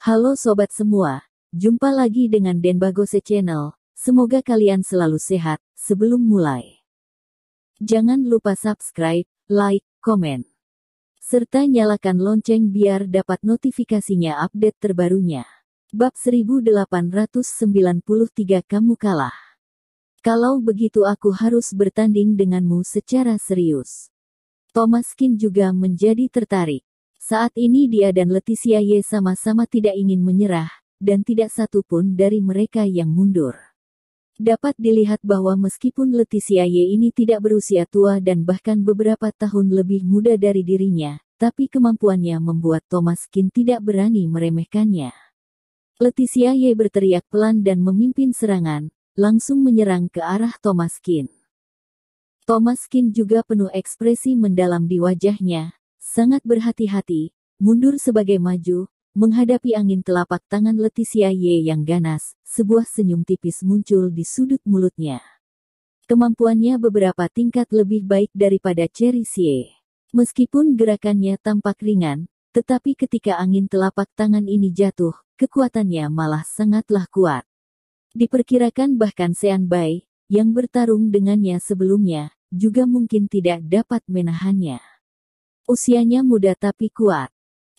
Halo sobat semua, jumpa lagi dengan Denbagose Channel. Semoga kalian selalu sehat. Sebelum mulai, jangan lupa subscribe, like, komen, serta nyalakan lonceng biar dapat notifikasinya update terbarunya. Bab 1893 kamu kalah. Kalau begitu aku harus bertanding denganmu secara serius. Thomaskin juga menjadi tertarik. Saat ini dia dan Leticia Ye sama-sama tidak ingin menyerah, dan tidak satu pun dari mereka yang mundur. Dapat dilihat bahwa meskipun Leticia Ye ini tidak berusia tua dan bahkan beberapa tahun lebih muda dari dirinya, tapi kemampuannya membuat Thomaskin tidak berani meremehkannya. Leticia Ye berteriak pelan dan memimpin serangan, langsung menyerang ke arah Thomaskin. Thomaskin juga penuh ekspresi mendalam di wajahnya, sangat berhati-hati, mundur sebagai maju, menghadapi angin telapak tangan Leticia Ye yang ganas, sebuah senyum tipis muncul di sudut mulutnya. Kemampuannya beberapa tingkat lebih baik daripada Cherry Xie. Meskipun gerakannya tampak ringan, tetapi ketika angin telapak tangan ini jatuh, kekuatannya malah sangatlah kuat. Diperkirakan bahkan Sean Bai, yang bertarung dengannya sebelumnya, juga mungkin tidak dapat menahannya. Usianya muda tapi kuat.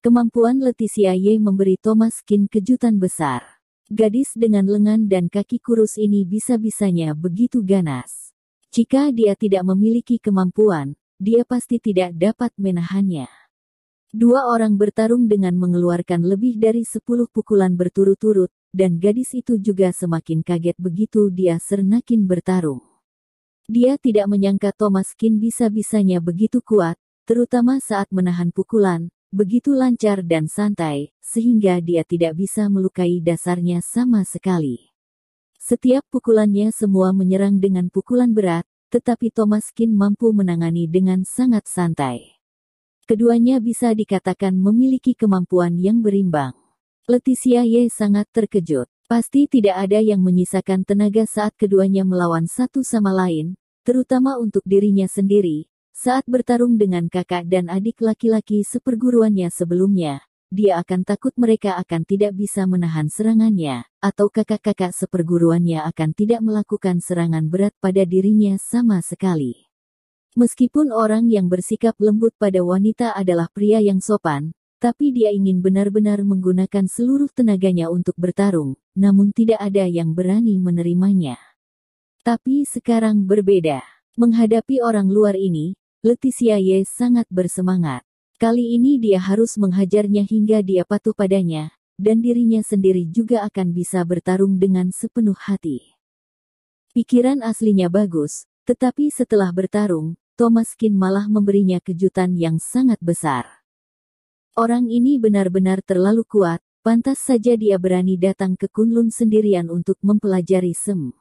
Kemampuan Leticia Ye memberi Thomaskin kejutan besar. Gadis dengan lengan dan kaki kurus ini bisa-bisanya begitu ganas. Jika dia tidak memiliki kemampuan, dia pasti tidak dapat menahannya. Dua orang bertarung dengan mengeluarkan lebih dari 10 pukulan berturut-turut, dan gadis itu juga semakin kaget begitu dia sernakin bertarung. Dia tidak menyangka Thomaskin bisa-bisanya begitu kuat, terutama saat menahan pukulan, begitu lancar dan santai, sehingga dia tidak bisa melukai dasarnya sama sekali. Setiap pukulannya semua menyerang dengan pukulan berat, tetapi Thomaskin mampu menangani dengan sangat santai. Keduanya bisa dikatakan memiliki kemampuan yang berimbang. Leticia Ye sangat terkejut. Pasti tidak ada yang menyisakan tenaga saat keduanya melawan satu sama lain, terutama untuk dirinya sendiri. Saat bertarung dengan kakak dan adik laki-laki seperguruannya sebelumnya, dia akan takut mereka akan tidak bisa menahan serangannya, atau kakak-kakak seperguruannya akan tidak melakukan serangan berat pada dirinya sama sekali. Meskipun orang yang bersikap lembut pada wanita adalah pria yang sopan, tapi dia ingin benar-benar menggunakan seluruh tenaganya untuk bertarung, namun tidak ada yang berani menerimanya. Tapi sekarang berbeda. Menghadapi orang luar ini, Leticia Ye sangat bersemangat. Kali ini dia harus menghajarnya hingga dia patuh padanya, dan dirinya sendiri juga akan bisa bertarung dengan sepenuh hati. Pikiran aslinya bagus, tetapi setelah bertarung, Thomaskin malah memberinya kejutan yang sangat besar. Orang ini benar-benar terlalu kuat, pantas saja dia berani datang ke Kunlun sendirian untuk mempelajari Sem.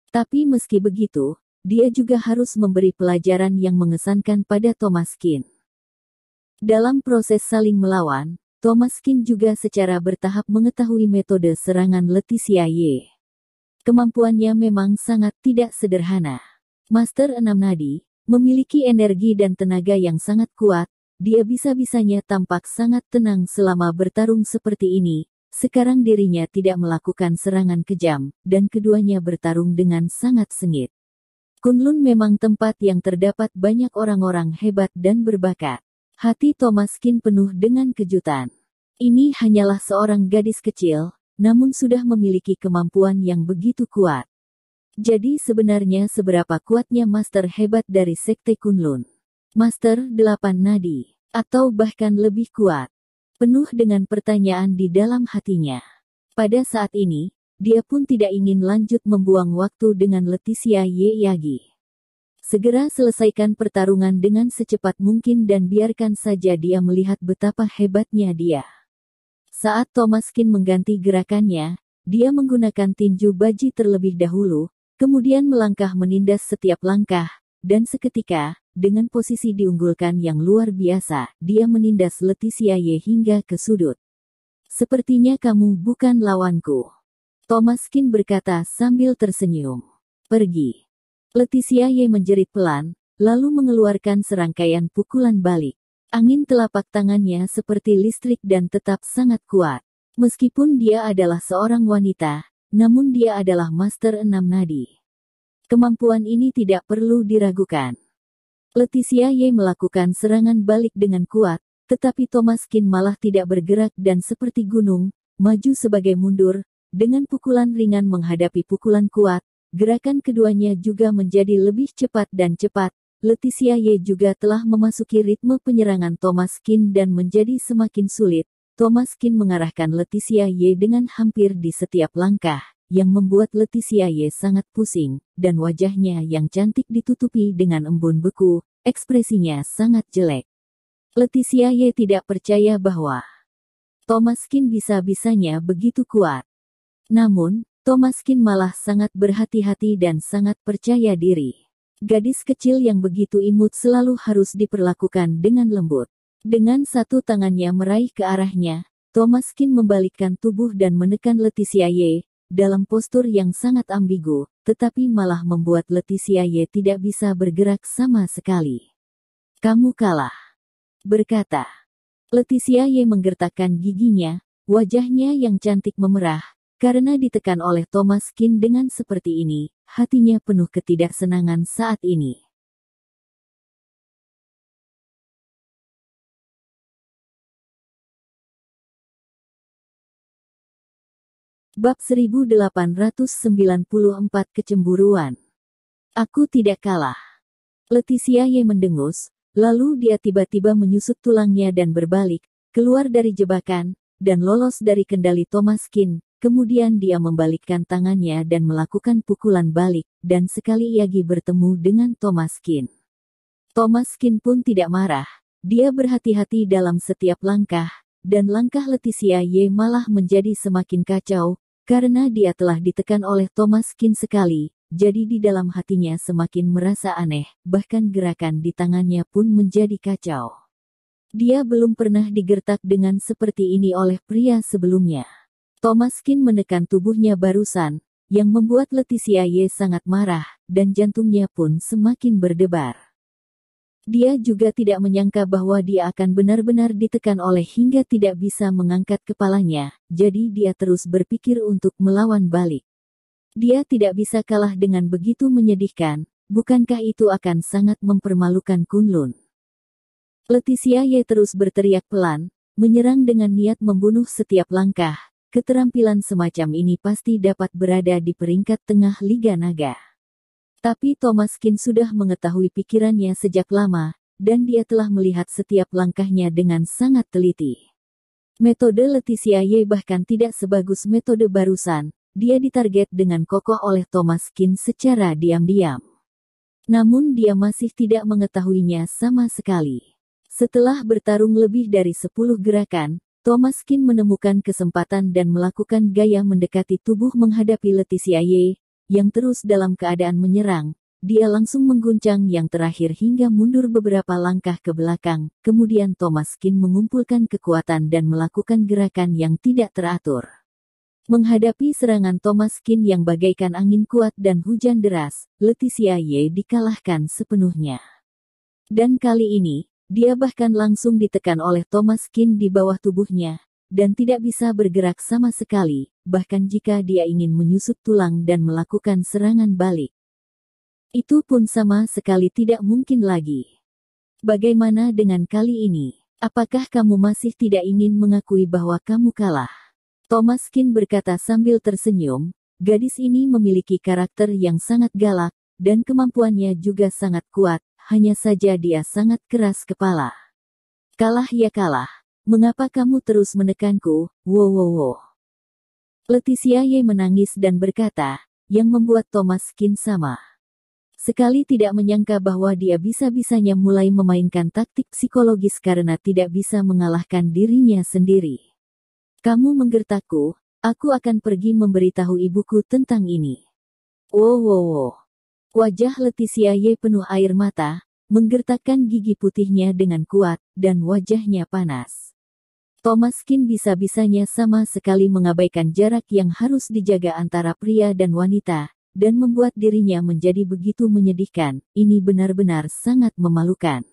Tapi meski begitu, dia juga harus memberi pelajaran yang mengesankan pada Thomaskin. Dalam proses saling melawan, Thomaskin juga secara bertahap mengetahui metode serangan Leticia Ye. Kemampuannya memang sangat tidak sederhana. Master 6 Nadi, memiliki energi dan tenaga yang sangat kuat, dia bisa-bisanya tampak sangat tenang selama bertarung seperti ini. Sekarang dirinya tidak melakukan serangan kejam, dan keduanya bertarung dengan sangat sengit. Kunlun memang tempat yang terdapat banyak orang-orang hebat dan berbakat. Hati Thomaskin penuh dengan kejutan. Ini hanyalah seorang gadis kecil, namun sudah memiliki kemampuan yang begitu kuat. Jadi sebenarnya seberapa kuatnya master hebat dari Sekte Kunlun? Master 8 Nadi, atau bahkan lebih kuat? Penuh dengan pertanyaan di dalam hatinya. Pada saat ini, dia pun tidak ingin lanjut membuang waktu dengan Leticia Ye lagi. Segera selesaikan pertarungan dengan secepat mungkin dan biarkan saja dia melihat betapa hebatnya dia. Saat Thomaskin mengganti gerakannya, dia menggunakan tinju baji terlebih dahulu, kemudian melangkah menindas setiap langkah, dan seketika, dengan posisi diunggulkan yang luar biasa, dia menindas Leticia Ye hingga ke sudut. Sepertinya kamu bukan lawanku, Thomaskin berkata sambil tersenyum. Pergi. Leticia Ye menjerit pelan, lalu mengeluarkan serangkaian pukulan balik. Angin telapak tangannya seperti listrik dan tetap sangat kuat. Meskipun dia adalah seorang wanita, namun dia adalah Master 6 Nadi. Kemampuan ini tidak perlu diragukan. Leticia Ye melakukan serangan balik dengan kuat, tetapi Thomaskin malah tidak bergerak dan seperti gunung, maju sebagai mundur, dengan pukulan ringan menghadapi pukulan kuat, gerakan keduanya juga menjadi lebih cepat dan cepat. Leticia Ye juga telah memasuki ritme penyerangan Thomaskin dan menjadi semakin sulit. Thomaskin mengarahkan Leticia Ye dengan hampir di setiap langkah, yang membuat Leticia Ye sangat pusing, dan wajahnya yang cantik ditutupi dengan embun beku, ekspresinya sangat jelek. Leticia Ye tidak percaya bahwa Thomaskin bisa-bisanya begitu kuat. Namun, Thomaskin malah sangat berhati-hati dan sangat percaya diri. Gadis kecil yang begitu imut selalu harus diperlakukan dengan lembut. Dengan satu tangannya meraih ke arahnya, Thomaskin membalikkan tubuh dan menekan Leticia Ye, dalam postur yang sangat ambigu, tetapi malah membuat Leticia Ye tidak bisa bergerak sama sekali. "Kamu kalah," berkata. Leticia Ye menggertakkan giginya, wajahnya yang cantik memerah, karena ditekan oleh Thomaskin dengan seperti ini, hatinya penuh ketidaksenangan saat ini. Bab 1894 Kecemburuan. "Aku tidak kalah." Leticia Ye mendengus, lalu dia tiba-tiba menyusut tulangnya dan berbalik, keluar dari jebakan, dan lolos dari kendali Thomaskin. Kemudian dia membalikkan tangannya dan melakukan pukulan balik, dan sekali Yagi bertemu dengan Thomaskin. Thomaskin pun tidak marah, dia berhati-hati dalam setiap langkah, dan langkah Leticia Ye malah menjadi semakin kacau, karena dia telah ditekan oleh Thomaskin sekali, jadi di dalam hatinya semakin merasa aneh, bahkan gerakan di tangannya pun menjadi kacau. Dia belum pernah digertak dengan seperti ini oleh pria sebelumnya. Thomaskin menekan tubuhnya barusan, yang membuat Leticia Ye sangat marah, dan jantungnya pun semakin berdebar. Dia juga tidak menyangka bahwa dia akan benar-benar ditekan oleh hingga tidak bisa mengangkat kepalanya, jadi dia terus berpikir untuk melawan balik. Dia tidak bisa kalah dengan begitu menyedihkan, bukankah itu akan sangat mempermalukan Kunlun? Leticia Ye terus berteriak pelan, menyerang dengan niat membunuh setiap langkah. Keterampilan semacam ini pasti dapat berada di peringkat tengah Liga Naga. Tapi Thomaskin sudah mengetahui pikirannya sejak lama, dan dia telah melihat setiap langkahnya dengan sangat teliti. Metode Leticia Ye bahkan tidak sebagus metode barusan, dia ditarget dengan kokoh oleh Thomaskin secara diam-diam. Namun dia masih tidak mengetahuinya sama sekali. Setelah bertarung lebih dari 10 gerakan, Thomaskin menemukan kesempatan dan melakukan gaya mendekati tubuh menghadapi Leticia Ye, yang terus dalam keadaan menyerang. Dia langsung mengguncang yang terakhir hingga mundur beberapa langkah ke belakang, kemudian Thomaskin mengumpulkan kekuatan dan melakukan gerakan yang tidak teratur. Menghadapi serangan Thomaskin yang bagaikan angin kuat dan hujan deras, Leticia Ye dikalahkan sepenuhnya. Dan kali ini, dia bahkan langsung ditekan oleh Thomaskin di bawah tubuhnya, dan tidak bisa bergerak sama sekali, bahkan jika dia ingin menyusut tulang dan melakukan serangan balik. Itu pun sama sekali tidak mungkin lagi. Bagaimana dengan kali ini? Apakah kamu masih tidak ingin mengakui bahwa kamu kalah? Thomaskin berkata sambil tersenyum, gadis ini memiliki karakter yang sangat galak, dan kemampuannya juga sangat kuat, hanya saja dia sangat keras kepala. Kalah ya kalah. Mengapa kamu terus menekanku? Wow. Leticia Ye menangis dan berkata, yang membuat Thomaskin sama sekali tidak menyangka bahwa dia bisa-bisanya mulai memainkan taktik psikologis karena tidak bisa mengalahkan dirinya sendiri. "Kamu menggertakku, aku akan pergi memberitahu ibuku tentang ini." Wow. Wajah Leticia Ye penuh air mata, menggertakkan gigi putihnya dengan kuat, dan wajahnya panas. Thomaskin bisa-bisanya sama sekali mengabaikan jarak yang harus dijaga antara pria dan wanita, dan membuat dirinya menjadi begitu menyedihkan. Ini benar-benar sangat memalukan.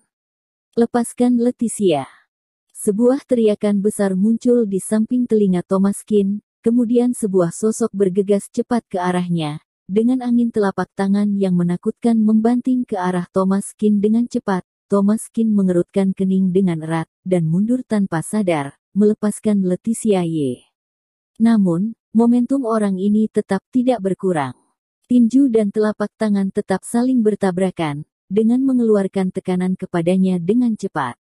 "Lepaskan Leticia," Sebuah teriakan besar muncul di samping telinga Thomaskin, kemudian sebuah sosok bergegas cepat ke arahnya, dengan angin telapak tangan yang menakutkan membanting ke arah Thomaskin dengan cepat. Thomaskin mengerutkan kening dengan erat, dan mundur tanpa sadar, melepaskan Leticia Ye. Namun, momentum orang ini tetap tidak berkurang. Tinju dan telapak tangan tetap saling bertabrakan, dengan mengeluarkan tekanan kepadanya dengan cepat.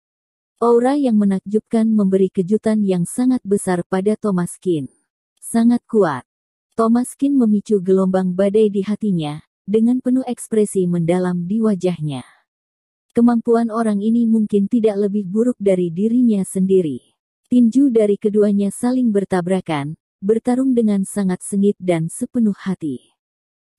Aura yang menakjubkan memberi kejutan yang sangat besar pada Thomaskin. Sangat kuat. Thomaskin memicu gelombang badai di hatinya, dengan penuh ekspresi mendalam di wajahnya. Kemampuan orang ini mungkin tidak lebih buruk dari dirinya sendiri. Tinju dari keduanya saling bertabrakan, bertarung dengan sangat sengit dan sepenuh hati.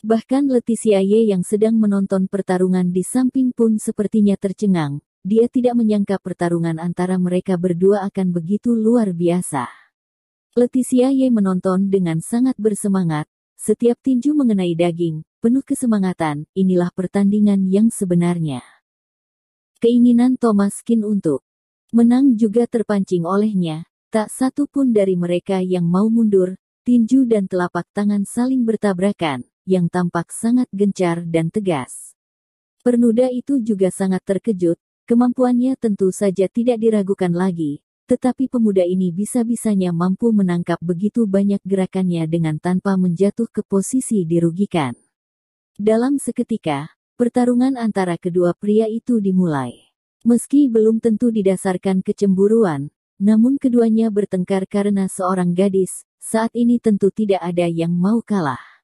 Bahkan Leticia Ye yang sedang menonton pertarungan di samping pun sepertinya tercengang. Dia tidak menyangka pertarungan antara mereka berdua akan begitu luar biasa. Leticia Ye menonton dengan sangat bersemangat. Setiap tinju mengenai daging, penuh kesemangatan. Inilah pertandingan yang sebenarnya. Keinginan Thomaskin untuk menang juga terpancing olehnya. Tak satu pun dari mereka yang mau mundur. Tinju dan telapak tangan saling bertabrakan, yang tampak sangat gencar dan tegas. Pemuda itu juga sangat terkejut. Kemampuannya tentu saja tidak diragukan lagi, tetapi pemuda ini bisa-bisanya mampu menangkap begitu banyak gerakannya dengan tanpa menjatuh ke posisi dirugikan. Dalam seketika, pertarungan antara kedua pria itu dimulai. Meski belum tentu didasarkan kecemburuan, namun keduanya bertengkar karena seorang gadis. Saat ini tentu tidak ada yang mau kalah.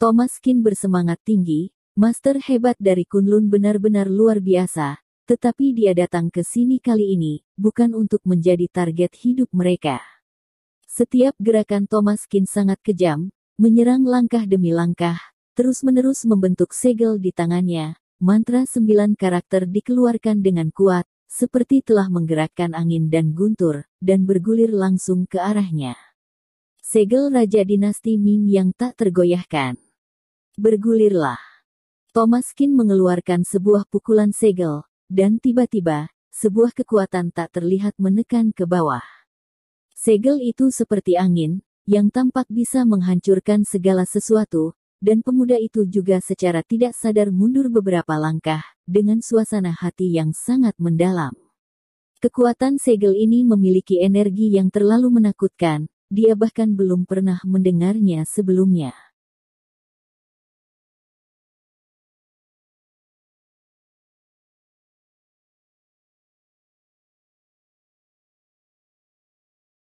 Thomaskin bersemangat tinggi. Master hebat dari Kunlun benar-benar luar biasa, tetapi dia datang ke sini kali ini bukan untuk menjadi target hidup mereka. Setiap gerakan Thomaskin sangat kejam, menyerang langkah demi langkah, terus-menerus membentuk segel di tangannya. Mantra 9 karakter dikeluarkan dengan kuat, seperti telah menggerakkan angin dan guntur, dan bergulir langsung ke arahnya. Segel Raja Dinasti Ming yang tak tergoyahkan. Bergulirlah. Thomaskin mengeluarkan sebuah pukulan segel, dan tiba-tiba, sebuah kekuatan tak terlihat menekan ke bawah. Segel itu seperti angin, yang tampak bisa menghancurkan segala sesuatu, dan pemuda itu juga secara tidak sadar mundur beberapa langkah, dengan suasana hati yang sangat mendalam. Kekuatan segel ini memiliki energi yang terlalu menakutkan, dia bahkan belum pernah mendengarnya sebelumnya.